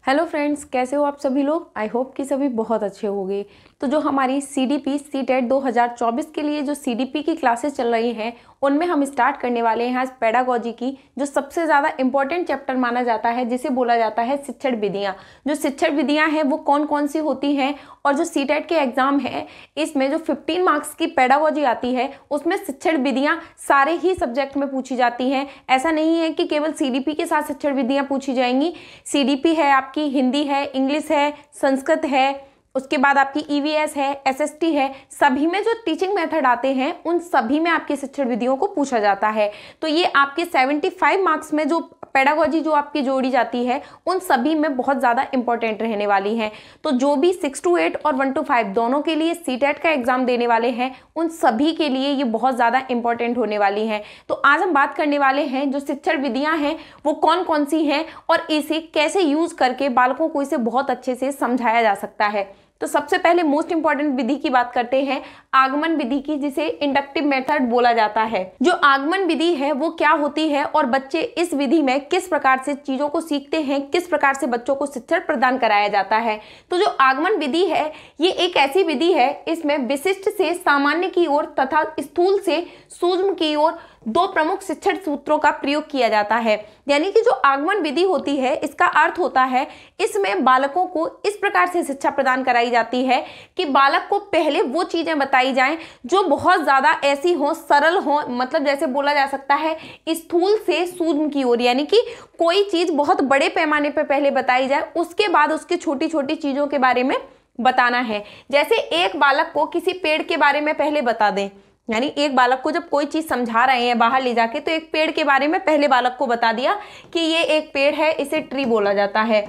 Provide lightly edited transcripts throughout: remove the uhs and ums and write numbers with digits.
Hello friends, कैसे हो आप सभी लोग। आई होप कि सभी बहुत अच्छे होंगे। तो जो हमारी सीडीपी सीटेट 2024 के लिए जो सीडीपी की क्लासेस चल रही हैं उनमें हम स्टार्ट करने वाले हैं आज पेडागोजी की जो सबसे ज़्यादा इंपॉर्टेंट चैप्टर माना जाता है, जिसे बोला जाता है शिक्षण विधियाँ। जो शिक्षण विधियाँ हैं वो कौन कौन सी होती हैं और जो सीटेट के एग्जाम है इसमें जो 15 मार्क्स की पेडागोजी आती है उसमें शिक्षण विधियाँ सारे ही सब्जेक्ट में पूछी जाती हैं। ऐसा नहीं है कि केवल सीडीपी के साथ शिक्षण विधियाँ पूछी जाएंगी। सीडीपी है, आपकी हिंदी है, इंग्लिश है, संस्कृत है, उसके बाद आपकी ईवीएस है, एसएसटी है, सभी में जो टीचिंग मेथड आते हैं उन सभी में आपके शिक्षण विधियों को पूछा जाता है। तो ये आपके 75 मार्क्स में जो पेडागोजी जो आपकी जोड़ी जाती है उन सभी में बहुत ज़्यादा इंपॉर्टेंट रहने वाली हैं। तो जो भी 6 to 8 और 1 to 5 दोनों के लिए सीटेट का एग्जाम देने वाले हैं उन सभी के लिए ये बहुत ज़्यादा इंपॉर्टेंट होने वाली हैं। तो आज हम बात करने वाले हैं जो शिक्षण विधियाँ हैं वो कौन कौन सी हैं और इसे कैसे यूज़ करके बालकों को इसे बहुत अच्छे से समझाया जा सकता है। तो सबसे पहले मोस्ट इंपॉर्टेंट विधि की बात करते हैं, आगमन विधि की, जिसे इंडक्टिव मेथड बोला जाता है। जो आगमन विधि है वो क्या होती है और बच्चे इस विधि में किस प्रकार से चीजों को सीखते हैं, किस प्रकार से बच्चों को शिक्षण प्रदान कराया जाता है। तो जो आगमन विधि है ये एक ऐसी विधि है, इसमें विशिष्ट से सामान्य की ओर तथा स्थूल से सूक्ष्म की ओर दो प्रमुख शिक्षण सूत्रों का प्रयोग किया जाता है। यानी कि जो आगमन विधि होती है इसका अर्थ होता है इसमें बालकों को इस प्रकार से शिक्षा प्रदान कराई जाती है कि बालक को पहले वो चीजें बताई जाएं जो बहुत ज्यादा ऐसी हो, सरल हो, मतलब जैसे बोला जा सकता है स्थूल से सूक्ष्म की ओर, यानी कि कोई चीज बहुत बड़े पैमाने पर पहले बताई जाए, उसके बाद उसकी छोटी छोटी चीजों के बारे में बताना है। जैसे एक बालक को किसी पेड़ के बारे में पहले बता दें, यानी एक बालक को जब कोई चीज समझा रहे हैं बाहर ले जाके तो एक पेड़ के बारे में पहले बालक को बता दिया कि ये एक पेड़ है, इसे ट्री बोला जाता है।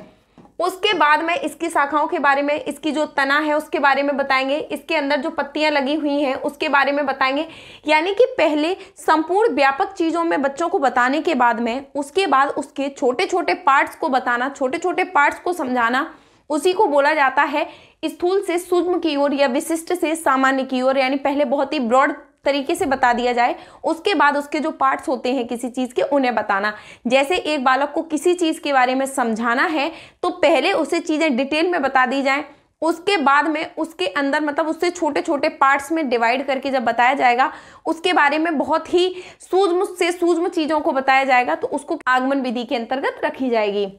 उसके बाद में इसकी शाखाओं के बारे में, इसकी जो तना है उसके बारे में बताएंगे, इसके अंदर जो पत्तियां लगी हुई हैं उसके बारे में बताएंगे। यानी कि पहले संपूर्ण व्यापक चीजों में बच्चों को बताने के बाद में उसके बाद उसके छोटे छोटे पार्ट्स को बताना, छोटे छोटे पार्ट्स को समझाना, उसी को बोला जाता है स्थूल से सूक्ष्म की ओर या विशिष्ट से सामान्य की ओर। यानी पहले बहुत ही ब्रॉड तरीके से बता दिया जाए, उसके बाद उसके जो पार्ट्स होते हैं किसी चीज के उन्हें बताना। जैसे एक बालक को किसी चीज के बारे में समझाना है तो पहले उसे चीजें डिटेल में बता दी जाए, उसके बाद में उसके अंदर मतलब उससे छोटे छोटे पार्ट्स में डिवाइड करके जब बताया जाएगा उसके बारे में बहुत ही सूक्ष्म से सूक्ष्म चीजों को बताया जाएगा, तो उसको आगमन विधि के अंतर्गत रखी जाएगी।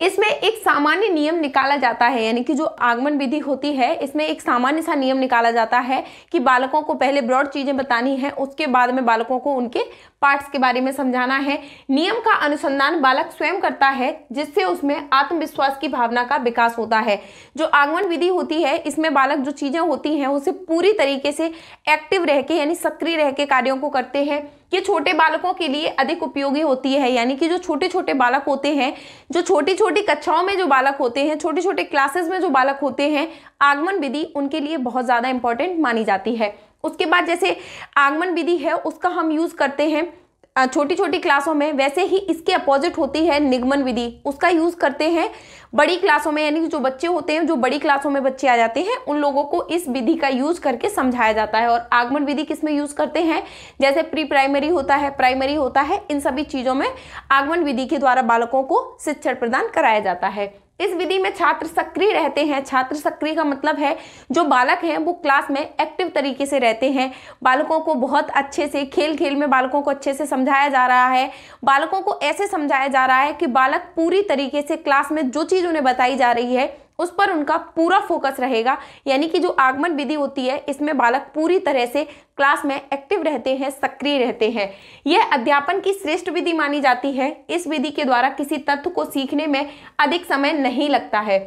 इसमें एक सामान्य नियम निकाला जाता है, यानी कि जो आगमन विधि होती है इसमें एक सामान्य सा नियम निकाला जाता है कि बालकों को पहले ब्रॉड चीजें बतानी है, उसके बाद में बालकों को उनके पार्ट्स के बारे में समझाना है। नियम का अनुसंधान बालक स्वयं करता है जिससे उसमें आत्मविश्वास की भावना का विकास होता है। जो आगमन विधि होती है इसमें बालक जो चीजें होती हैं उसे पूरी तरीके से एक्टिव रह के यानी सक्रिय रह के कार्यों को करते हैं। ये छोटे बालकों के लिए अधिक उपयोगी होती है, यानी कि जो छोटे छोटे बालक होते हैं, जो छोटी छोटी कक्षाओं में जो बालक होते हैं, छोटे छोटे क्लासेस में जो बालक होते हैं, आगमन विधि उनके लिए बहुत ज़्यादा इंपॉर्टेंट मानी जाती है। उसके बाद जैसे आगमन विधि है उसका हम यूज़ करते हैं छोटी छोटी क्लासों में, वैसे ही इसके अपोजिट होती है निगमन विधि, उसका यूज़ करते हैं बड़ी क्लासों में। यानी कि जो बच्चे होते हैं, जो बड़ी क्लासों में बच्चे आ जाते हैं, उन लोगों को इस विधि का यूज करके समझाया जाता है। और आगमन विधि किस में यूज करते हैं, जैसे प्री प्राइमरी होता है, प्राइमरी होता है, इन सभी चीजों में आगमन विधि के द्वारा बालकों को शिक्षण प्रदान कराया जाता है। इस विधि में छात्र सक्रिय रहते हैं। छात्र सक्रिय का मतलब है जो बालक हैं वो क्लास में एक्टिव तरीके से रहते हैं। बालकों को बहुत अच्छे से खेल खेल में बालकों को अच्छे से समझाया जा रहा है। बालकों को ऐसे समझाया जा रहा है कि बालक पूरी तरीके से क्लास में जो चीज़ उन्हें बताई जा रही है उस पर उनका पूरा फोकस रहेगा। यानी कि जो आगमन विधि होती है इसमें बालक पूरी तरह से क्लास में एक्टिव रहते हैं, सक्रिय रहते हैं। यह अध्यापन की श्रेष्ठ विधि मानी जाती है। इस विधि के द्वारा किसी तत्व को सीखने में अधिक समय नहीं लगता है।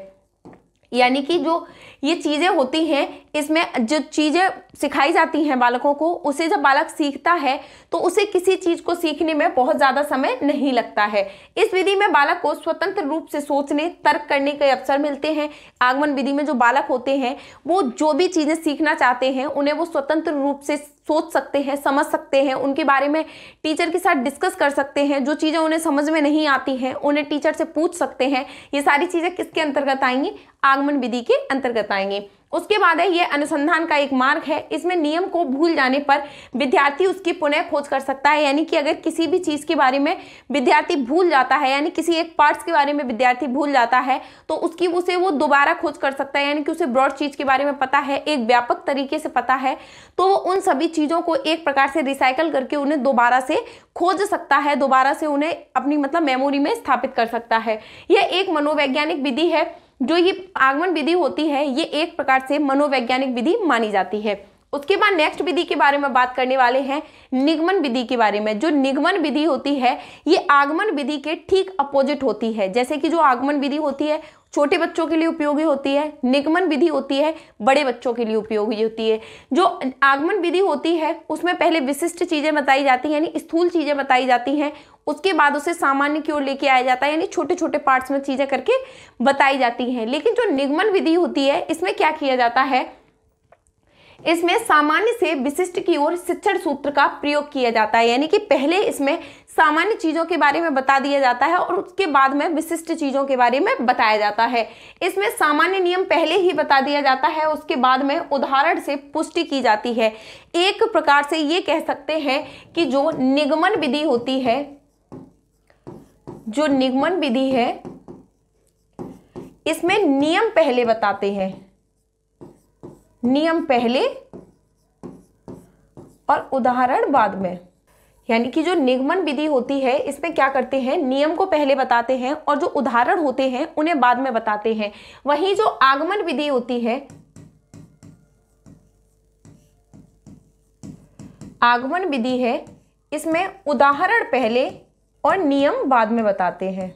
यानी कि जो ये चीज़ें होती हैं इसमें जो चीज़ें सिखाई जाती हैं बालकों को, उसे जब बालक सीखता है तो उसे किसी चीज़ को सीखने में बहुत ज़्यादा समय नहीं लगता है। इस विधि में बालक को स्वतंत्र रूप से सोचने, तर्क करने के अवसर मिलते हैं। आगमन विधि में जो बालक होते हैं वो जो भी चीज़ें सीखना चाहते हैं उन्हें वो स्वतंत्र रूप से सोच सकते हैं, समझ सकते हैं, उनके बारे में टीचर के साथ डिस्कस कर सकते हैं। जो चीज़ें उन्हें समझ में नहीं आती हैं उन्हें टीचर से पूछ सकते हैं। ये सारी चीज़ें किसके अंतर्गत आएंगी, आगमन विधि के अंतर्गत आएंगी। उसके बाद है ये अनुसंधान का एक मार्ग है। इसमें नियम को भूल जाने पर विद्यार्थी उसकी पुनः खोज कर सकता है, यानी कि अगर किसी भी चीज के बारे में विद्यार्थी भूल जाता है, यानी किसी एक पार्ट्स के बारे में विद्यार्थी भूल जाता है, तो उसकी उसे वो दोबारा खोज कर सकता है, यानी कि उसे ब्रॉड चीज के बारे में पता है, एक व्यापक तरीके से पता है, तो वो उन सभी चीजों को एक प्रकार से रिसाइकल करके उन्हें दोबारा से खोज सकता है, दोबारा से उन्हें अपनी मतलब मेमोरी में स्थापित कर सकता है। यह एक मनोवैज्ञानिक विधि है। जो ये आगमन विधि होती है ये एक प्रकार से मनोवैज्ञानिक विधि मानी जाती है। उसके बाद नेक्स्ट विधि के बारे में बात करने वाले हैं निगमन विधि के बारे में। जो निगमन विधि होती है ये आगमन विधि के ठीक अपोजिट होती है। जैसे कि जो आगमन विधि होती है छोटे बच्चों के लिए उपयोगी होती है, निगमन विधि होती है बड़े बच्चों के लिए उपयोगी होती है। जो आगमन विधि होती है उसमें पहले विशिष्ट चीजें बताई जाती हैं, यानी स्थूल चीजें बताई जाती हैं, उसके बाद उसे सामान्य की ओर लेके आया जाता है, यानी छोटे छोटे पार्ट्स में चीजें करके बताई जाती हैं। लेकिन जो निगमन विधि होती है इसमें क्या किया जाता है, इसमें सामान्य से विशिष्ट की ओर शिक्षण सूत्र का प्रयोग किया जाता है, यानी कि पहले इसमें सामान्य चीजों के बारे में बता दिया जाता है और उसके बाद में विशिष्ट चीजों के बारे में बताया जाता है। इसमें सामान्य नियम पहले ही बता दिया जाता है, उसके बाद में उदाहरण से पुष्टि की जाती है। एक प्रकार से ये कह सकते हैं कि जो निगमन विधि होती है, जो निगमन विधि है इसमें नियम पहले बताते हैं, नियम पहले और उदाहरण बाद में। यानी कि जो निगमन विधि होती है इसमें क्या करते हैं, नियम को पहले बताते हैं और जो उदाहरण होते हैं उन्हें बाद में बताते हैं। वहीं जो आगमन विधि होती है, आगमन विधि है इसमें उदाहरण पहले और नियम बाद में बताते हैं।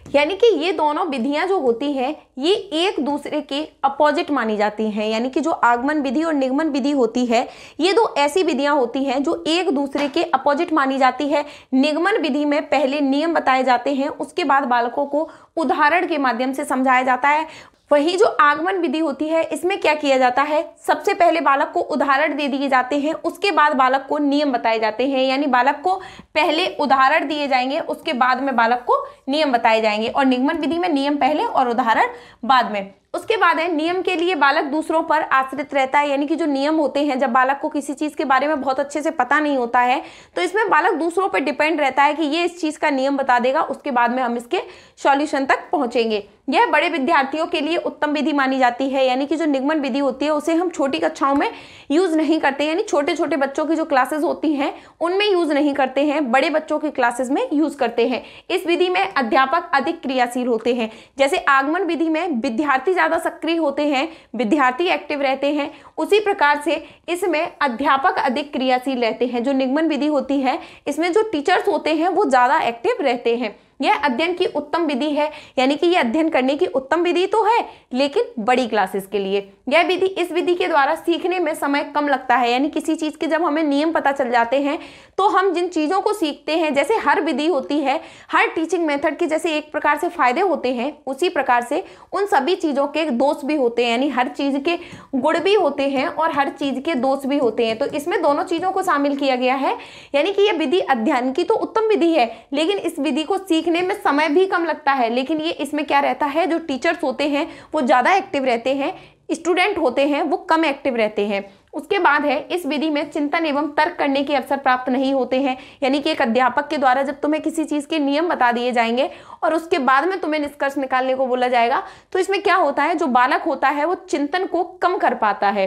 यानी कि ये दोनों विधियां जो होती हैं ये एक दूसरे के अपोजिट मानी जाती हैं। यानी कि जो आगमन विधि और निगमन विधि होती है ये दो ऐसी विधियां होती हैं जो एक दूसरे के अपोजिट मानी जाती है। निगमन विधि में पहले नियम बताए जाते हैं, उसके बाद बालकों को उदाहरण के माध्यम से समझाया जाता है। वही जो आगमन विधि होती है इसमें क्या किया जाता है, सबसे पहले बालक को उदाहरण दे दिए जाते हैं, उसके बाद बालक को नियम बताए जाते हैं। यानी बालक को पहले उदाहरण दिए जाएंगे, उसके बाद में बालक को नियम बताए जाएंगे। और निगमन विधि में नियम पहले और उदाहरण बाद में। उसके बाद है नियम के लिए बालक दूसरों पर आश्रित रहता है। यानी कि जो नियम होते हैं, जब बालक को किसी चीज के बारे में बहुत अच्छे से पता नहीं होता है तो इसमें बालक दूसरों पर डिपेंड रहता है कि ये इस चीज का नियम बता देगा, उसके बाद में हम इसके सॉल्यूशन तक पहुंचेंगे। यह बड़े विद्यार्थियों के लिए उत्तम विधि मानी जाती है। यानी कि जो निगमन विधि होती है उसे हम छोटी कक्षाओं में यूज नहीं करते, यानी छोटे छोटे बच्चों की जो क्लासेस होती हैं उनमें यूज नहीं करते हैं, बड़े बच्चों की क्लासेस में यूज करते हैं। इस विधि में अध्यापक अधिक क्रियाशील होते हैं। जैसे आगमन विधि में विद्यार्थी ज्यादा सक्रिय होते हैं, विद्यार्थी एक्टिव रहते हैं, उसी प्रकार से इसमें अध्यापक अधिक क्रियाशील रहते हैं। जो निगमन विधि होती है इसमें जो टीचर्स होते हैं वो ज्यादा एक्टिव रहते हैं। यह अध्ययन की उत्तम विधि है, यानी कि यह अध्ययन करने की उत्तम विधि तो है लेकिन बड़ी क्लासेस के लिए। यह विधि, इस विधि के द्वारा सीखने में समय कम लगता है। यानी किसी चीज के जब हमें नियम पता चल जाते हैं तो हम जिन चीजों को सीखते हैं, जैसे हर विधि होती है, हर टीचिंग मेथड के जैसे एक प्रकार से फायदे होते हैं उसी प्रकार से उन सभी चीजों के दोष भी होते हैं। यानी हर चीज के गुण भी होते हैं और हर चीज के दोष भी होते हैं, तो इसमें दोनों चीजों को शामिल किया गया है। यानी कि यह विधि अध्ययन की तो उत्तम विधि है लेकिन इस विधि को सीखने में समय भी कम लगता है। लेकिन ये इसमें क्या रहता है, जो टीचर्स होते हैं वो ज्यादा एक्टिव रहते हैं, स्टूडेंट होते हैं वो कम एक्टिव रहते हैं। उसके बाद है इस विधि में चिंतन एवं तर्क करने के अवसर प्राप्त नहीं होते हैं। यानी कि एक अध्यापक के द्वारा जब तुम्हें किसी चीज के नियम बता दिए जाएंगे और उसके बाद में तुम्हें निष्कर्ष निकालने को बोला जाएगा तो इसमें क्या होता है, जो बालक होता है वो चिंतन को कम कर पाता है।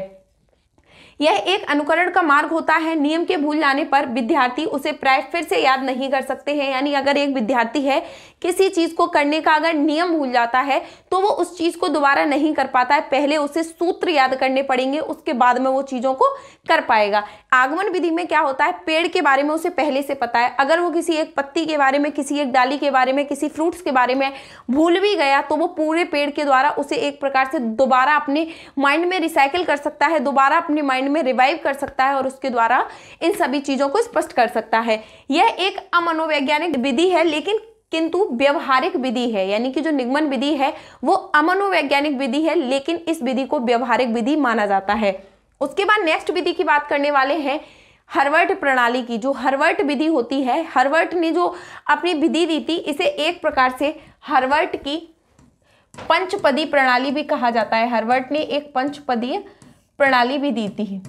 यह एक अनुकरण का मार्ग होता है। नियम के भूल जाने पर विद्यार्थी उसे प्राय फिर से याद नहीं कर सकते हैं। यानी अगर एक विद्यार्थी है किसी चीज को करने का अगर नियम भूल जाता है तो वो उस चीज को दोबारा नहीं कर पाता है, पहले उसे सूत्र याद करने पड़ेंगे, उसके बाद में वो चीजों को कर पाएगा। आगमन विधि में क्या होता है, पेड़ के बारे में उसे पहले से पता है, अगर वो किसी एक पत्ती के बारे में, किसी एक डाली के बारे में, किसी फ्रूट्स के बारे में भूल भी गया तो वो पूरे पेड़ के द्वारा उसे एक प्रकार से दोबारा अपने माइंड में रिसाइकिल कर सकता है, दोबारा अपने माइंड में रिवाइव कर सकता है और उसके द्वारा इन सभी चीजों को स्पष्ट कर सकता है। यह एक अमनोवैज्ञानिक विधि है लेकिन किंतु व्यवहारिक विधि है। यानी कि जो निगमन विधि है वो अमनोवैज्ञानिक विधि है लेकिन इस विधि को व्यवहारिक विधि माना जाता है। उसके बाद नेक्स्ट विधि की बात करने वाले हैं हर्वर्ट प्रणाली की। जो हर्वर्ट विधि होती है, हर्वर्ट ने जो अपनी विधि दी थी इसे एक प्रकार से हर्वर्ट की पंचपदी प्रणाली भी कहा जाता है। हार्वर्ड ने एक पंचपदीय प्रणाली भी दी थी।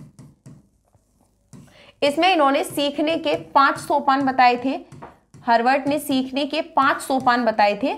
इसमें इन्होंने सीखने के 5 सोपान बताए थे। हार्वर्ड ने सीखने के 5 सोपान बताए थे।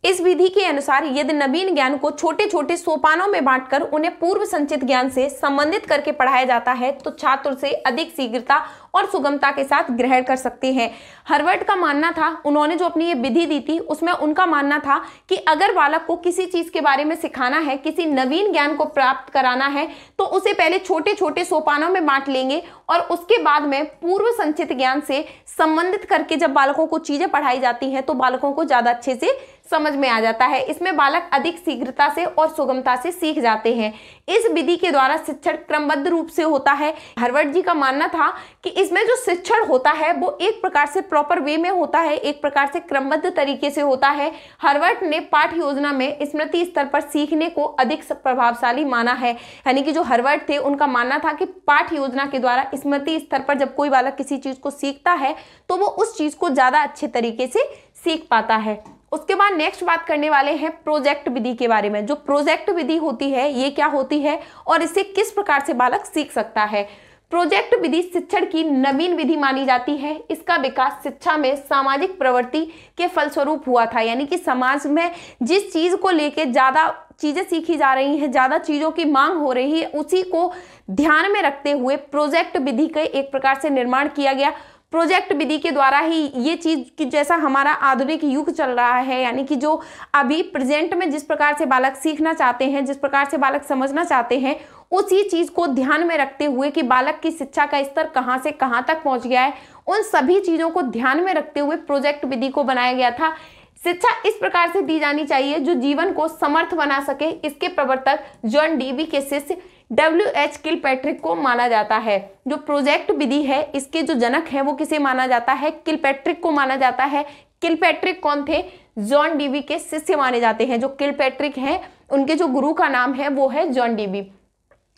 इस विधि के अनुसार यदि नवीन ज्ञान को छोटे छोटे सोपानों में बांटकर उन्हें पूर्व संचित ज्ञान से संबंधित करके पढ़ाया जाता है तो छात्र उसे अधिक शीघ्रता और सुगमता के साथ ग्रहण कर सकते हैं। हार्वर्ड का मानना था, उन्होंने जो अपनी ये विधि दी थी उसमें उनका मानना था कि अगर बालक को किसी चीज के बारे में सिखाना है, किसी नवीन ज्ञान को प्राप्त कराना है, तो उसे पहले छोटे छोटे सोपानों में बांट लेंगे और उसके बाद में पूर्व संचित ज्ञान से संबंधित करके जब बालकों को चीजें पढ़ाई जाती हैं तो बालकों को ज्यादा अच्छे से समझ में आ जाता है। इसमें बालक अधिक शीघ्रता से और सुगमता से सीख जाते हैं। इस विधि के द्वारा शिक्षण क्रमबद्ध रूप से होता है। हार्वर्ड जी का मानना था कि इसमें जो शिक्षण होता है वो एक प्रकार से प्रॉपर वे में होता है, एक प्रकार से क्रमबद्ध तरीके से होता है। हार्वर्ड ने पाठ्य योजना में स्मृति स्तर पर सीखने को अधिक प्रभावशाली माना है। यानी कि जो हार्वर्ड थे उनका मानना था कि पाठ्य योजना के द्वारा स्मृति स्तर पर जब कोई बालक किसी चीज को सीखता है तो वो उस चीज को ज्यादा अच्छे तरीके से सीख पाता है। उसके बाद नेक्स्ट बात करने वाले हैं प्रोजेक्ट विधि के बारे में। जो प्रोजेक्ट विधि होती है ये क्या होती है और इससे किस प्रकार से बालक सीख सकता है। प्रोजेक्ट विधि शिक्षण की नवीन विधि मानी जाती है। इसका विकास शिक्षा में सामाजिक प्रवृत्ति के फलस्वरूप हुआ था। यानी कि समाज में जिस चीज को लेके ज्यादा चीजें सीखी जा रही हैं, ज्यादा चीजों की मांग हो रही है, उसी को ध्यान में रखते हुए प्रोजेक्ट विधि का एक प्रकार से निर्माण किया गया। प्रोजेक्ट विधि के द्वारा ही ये चीज की, जैसा हमारा आधुनिक युग चल रहा है, यानी कि जो अभी प्रेजेंट में जिस प्रकार से बालक सीखना चाहते हैं, जिस प्रकार से बालक समझना चाहते हैं, उसी चीज को ध्यान में रखते हुए कि बालक की शिक्षा का स्तर कहाँ से कहाँ तक पहुंच गया है, उन सभी चीजों को ध्यान में रखते हुए प्रोजेक्ट विधि को बनाया गया था। शिक्षा इस प्रकार से दी जानी चाहिए जो जीवन को समर्थ बना सके। इसके प्रवर्तक जॉन डीवी के शिष्य W.H. किलपैट्रिक को माना जाता है। जो प्रोजेक्ट विधि है इसके जो जनक है वो किसे माना जाता है? किलपैट्रिक को माना जाता है। किलपैट्रिक कौन थे? जॉन डीवी के शिष्य माने जाते हैं। जो किलपैट्रिक हैं उनके जो गुरु का नाम है वो है जॉन डीवी।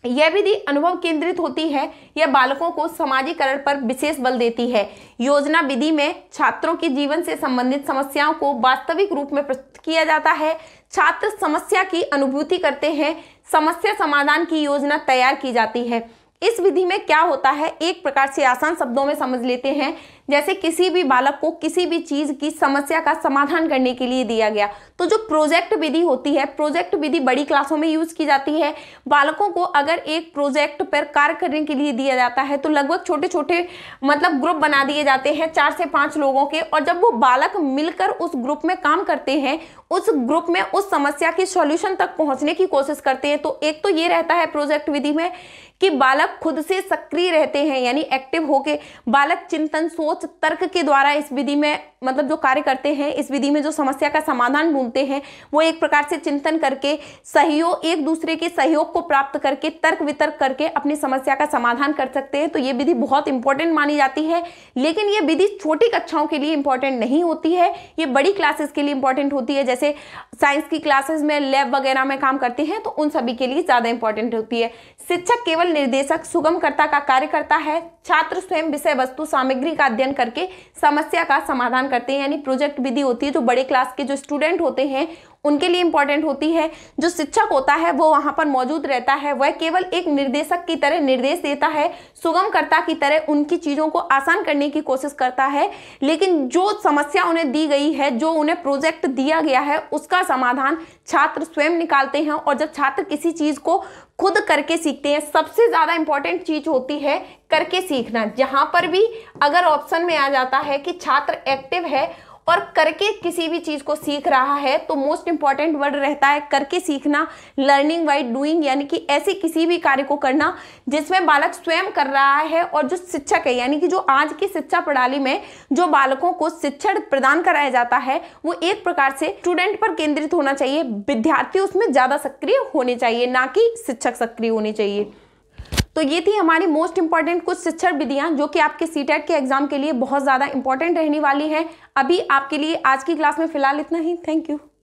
यह विधि अनुभव केंद्रित होती है। यह बालकों को समाजीकरण पर विशेष बल देती है। योजना विधि में छात्रों के जीवन से संबंधित समस्याओं को वास्तविक रूप में प्रस्तुत किया जाता है। छात्र समस्या की अनुभूति करते हैं, समस्या समाधान की योजना तैयार की जाती है। इस विधि में क्या होता है, एक प्रकार से आसान शब्दों में समझ लेते हैं। जैसे किसी भी बालक को किसी भी चीज की समस्या का समाधान करने के लिए दिया गया, तो जो प्रोजेक्ट विधि होती है, प्रोजेक्ट विधि बड़ी क्लासों में यूज की जाती है। बालकों को अगर एक प्रोजेक्ट पर कार्य करने के लिए दिया जाता है तो लगभग छोटे छोटे ग्रुप बना दिए जाते हैं 4 से 5 लोगों के, और जब वो बालक मिलकर उस ग्रुप में काम करते हैं, उस ग्रुप में उस समस्या की सॉल्यूशन तक पहुंचने की कोशिश करते हैं। तो एक तो ये रहता है प्रोजेक्ट विधि में कि बालक खुद से सक्रिय रहते हैं, यानी एक्टिव होके बालक चिंतन, सोच, तर्क के द्वारा इस विधि में जो कार्य करते हैं। इस विधि में जो समस्या का समाधान ढूंढते हैं वो एक प्रकार से चिंतन करके, सहयोग, एक दूसरे के सहयोग को प्राप्त करके, तर्क वितर्क करके अपनी समस्या का समाधान कर सकते हैं। तो ये विधि बहुत इंपॉर्टेंट मानी जाती है। लेकिन ये विधि छोटी कक्षाओं के लिए इंपॉर्टेंट नहीं होती है, ये बड़ी क्लासेस के लिए इंपॉर्टेंट होती है। जैसे साइंस की क्लासेस में, लैब वगैरह में काम करते हैं तो उन सभी के लिए ज्यादा इंपॉर्टेंट होती है। शिक्षक केवल निर्देशक, सुगमकर्ता का कार्य करता है। छात्र स्वयं विषय वस्तु सामग्री का अध्ययन करके समस्या का समाधान करते हैं। यानी प्रोजेक्ट विधि होती है जो बड़े क्लास के जो स्टूडेंट होते हैं उनके लिए इंपॉर्टेंट होती है। जो शिक्षक होता है वो वहां पर मौजूद रहता है, वह केवल एक निर्देशक की तरह निर्देश देता है, सुगमकर्ता की तरह उनकी चीजों को आसान करने की कोशिश करता है। लेकिन जो समस्या उन्हें दी गई है, जो उन्हें प्रोजेक्ट दिया गया है, उसका समाधान छात्र स्वयं निकालते हैं। और जब छात्र किसी चीज को खुद करके सीखते हैं, सबसे ज्यादा इंपॉर्टेंट चीज होती है करके सीखना। जहां पर भी अगर ऑप्शन में आ जाता है कि छात्र एक्टिव है और करके किसी भी चीज को सीख रहा है, तो मोस्ट इंपॉर्टेंट वर्ड रहता है करके सीखना, लर्निंग बाय डूइंग। यानी कि ऐसे किसी भी कार्य को करना जिसमें बालक स्वयं कर रहा है और जो शिक्षक है, यानी कि जो आज की शिक्षा प्रणाली में जो बालकों को शिक्षण प्रदान कराया जाता है वो एक प्रकार से स्टूडेंट पर केंद्रित होना चाहिए। विद्यार्थी उसमें ज्यादा सक्रिय होने चाहिए, ना कि शिक्षक सक्रिय होने चाहिए। तो ये थी हमारी मोस्ट इंपॉर्टेंट कुछ शिक्षण विधियां जो कि आपके सीटेट के एग्जाम के लिए बहुत ज़्यादा इंपॉर्टेंट रहने वाली हैं। अभी आपके लिए आज की क्लास में फिलहाल इतना ही। Thank you.